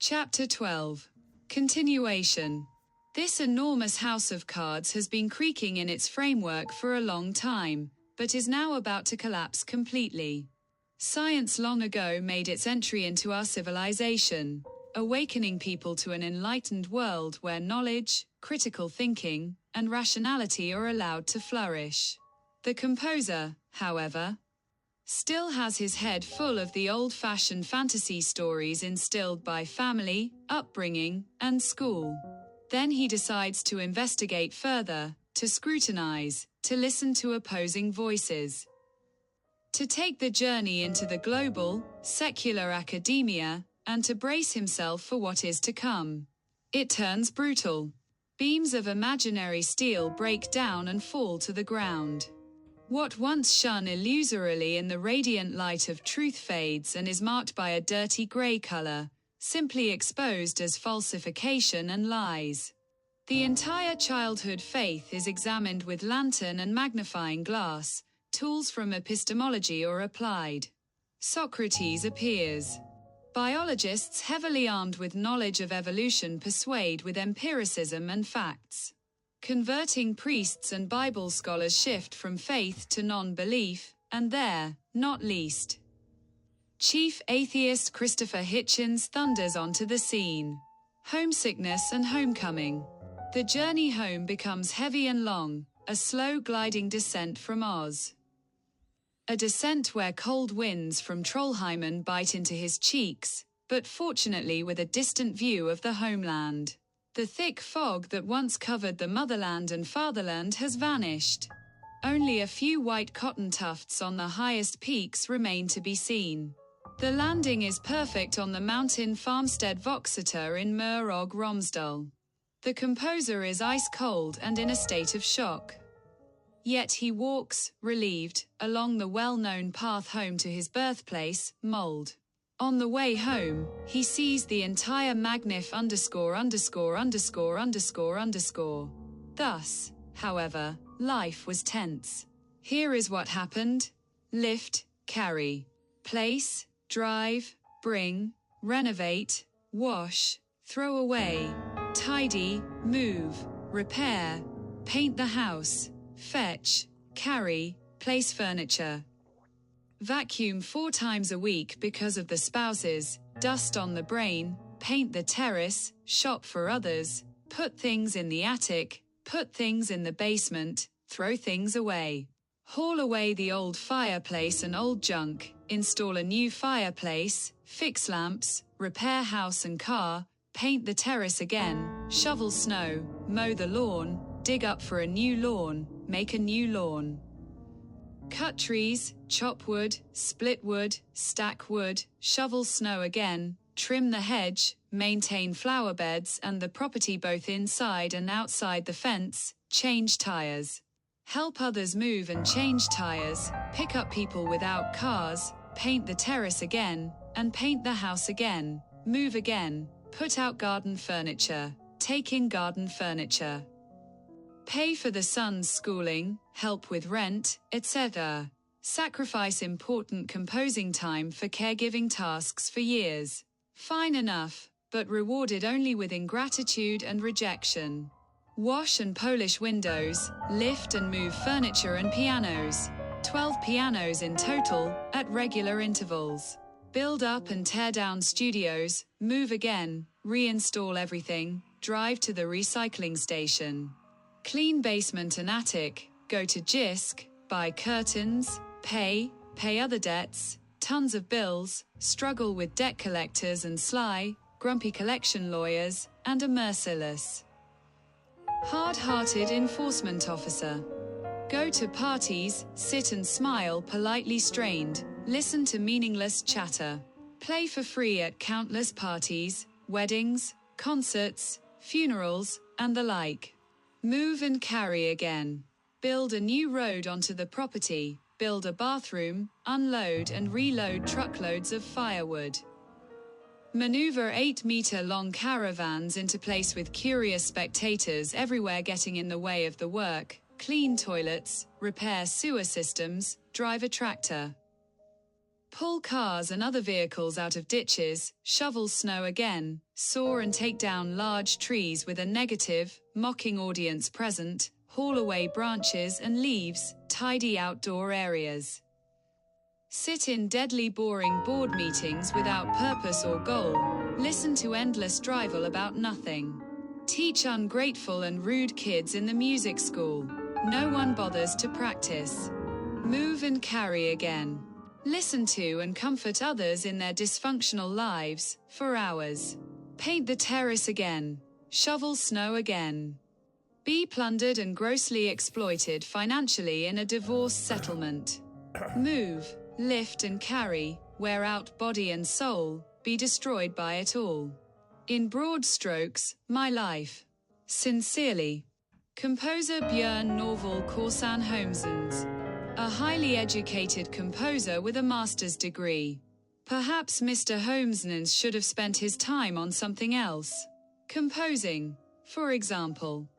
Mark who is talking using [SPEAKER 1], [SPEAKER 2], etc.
[SPEAKER 1] Chapter 12. Continuation. This enormous house of cards has been creaking in its framework for a long time, but is now about to collapse completely. Science long ago made its entry into our civilization, awakening people to an enlightened world where knowledge, critical thinking, and rationality are allowed to flourish. The composer, however, still has his head full of the old-fashioned fantasy stories instilled by family, upbringing, and school. Then he decides to investigate further, to scrutinize, to listen to opposing voices, to take the journey into the global, secular academia, and to brace himself for what is to come. It turns brutal. Beams of imaginary steel break down and fall to the ground. What once shone illusorily in the radiant light of truth fades and is marked by a dirty gray color, simply exposed as falsification and lies. The entire childhood faith is examined with lantern and magnifying glass, tools from epistemology are applied. Socrates appears. Biologists heavily armed with knowledge of evolution persuade with empiricism and facts. Converting priests and Bible scholars shift from faith to non-belief, and there, not least, chief atheist Christopher Hitchens thunders onto the scene. Homesickness and homecoming. The journey home becomes heavy and long, a slow gliding descent from Oz. A descent where cold winds from Trollheimen bite into his cheeks, but fortunately with a distant view of the homeland. The thick fog that once covered the motherland and fatherland has vanished. Only a few white cotton tufts on the highest peaks remain to be seen. The landing is perfect on the mountain farmstead Voxeter in Mør og Romsdal. The composer is ice cold and in a state of shock. Yet he walks, relieved, along the well-known path home to his birthplace, Mold. On the way home, he sees the entire Magnif _________. Thus, however, life was tense. Here is what happened. Lift, carry. Place, drive, bring, renovate, wash, throw away, tidy, move, repair, paint the house, fetch, carry, place furniture. Vacuum 4 times a week because of the spouses, dust on the brain, paint the terrace, shop for others, put things in the attic, put things in the basement, throw things away. Haul away the old fireplace and old junk, install a new fireplace, fix lamps, repair house and car, paint the terrace again, shovel snow, mow the lawn, dig up for a new lawn, make a new lawn. Cut trees, chop wood, split wood, stack wood, shovel snow again, trim the hedge, maintain flower beds and the property both inside and outside the fence, change tires. Help others move and change tires, pick up people without cars, paint the terrace again, and paint the house again, move again, put out garden furniture, take in garden furniture. Pay for the son's schooling, help with rent, etc. Sacrifice important composing time for caregiving tasks for years. Fine enough, but rewarded only with ingratitude and rejection. Wash and polish windows, lift and move furniture and pianos. 12 pianos in total, at regular intervals. Build up and tear down studios, move again, reinstall everything, drive to the recycling station. Clean basement and attic, go to JISC, buy curtains, pay other debts, tons of bills, struggle with debt collectors and sly, grumpy collection lawyers, and a merciless, hard-hearted enforcement officer. Go to parties, sit and smile politely strained, listen to meaningless chatter. Play for free at countless parties, weddings, concerts, funerals, and the like. Move and carry again. Build a new road onto the property, build a bathroom, unload and reload truckloads of firewood. Maneuver 8-meter-long caravans into place with curious spectators everywhere getting in the way of the work, clean toilets, repair sewer systems, drive a tractor. Pull cars and other vehicles out of ditches, shovel snow again, saw and take down large trees with a negative, mocking audience present, haul away branches and leaves, tidy outdoor areas. Sit in deadly boring board meetings without purpose or goal, listen to endless drivel about nothing. Teach ungrateful and rude kids in the music school. No one bothers to practice. Move and carry again. Listen to and comfort others in their dysfunctional lives, for hours. Paint the terrace again. Shovel snow again. Be plundered and grossly exploited financially in a divorce settlement. Move, lift and carry, wear out body and soul, be destroyed by it all. In broad strokes, my life. Sincerely. Composer BNKHoemsnes. A highly educated composer with a master's degree. Perhaps Mr. Hoemsnes should have spent his time on something else. Composing, for example.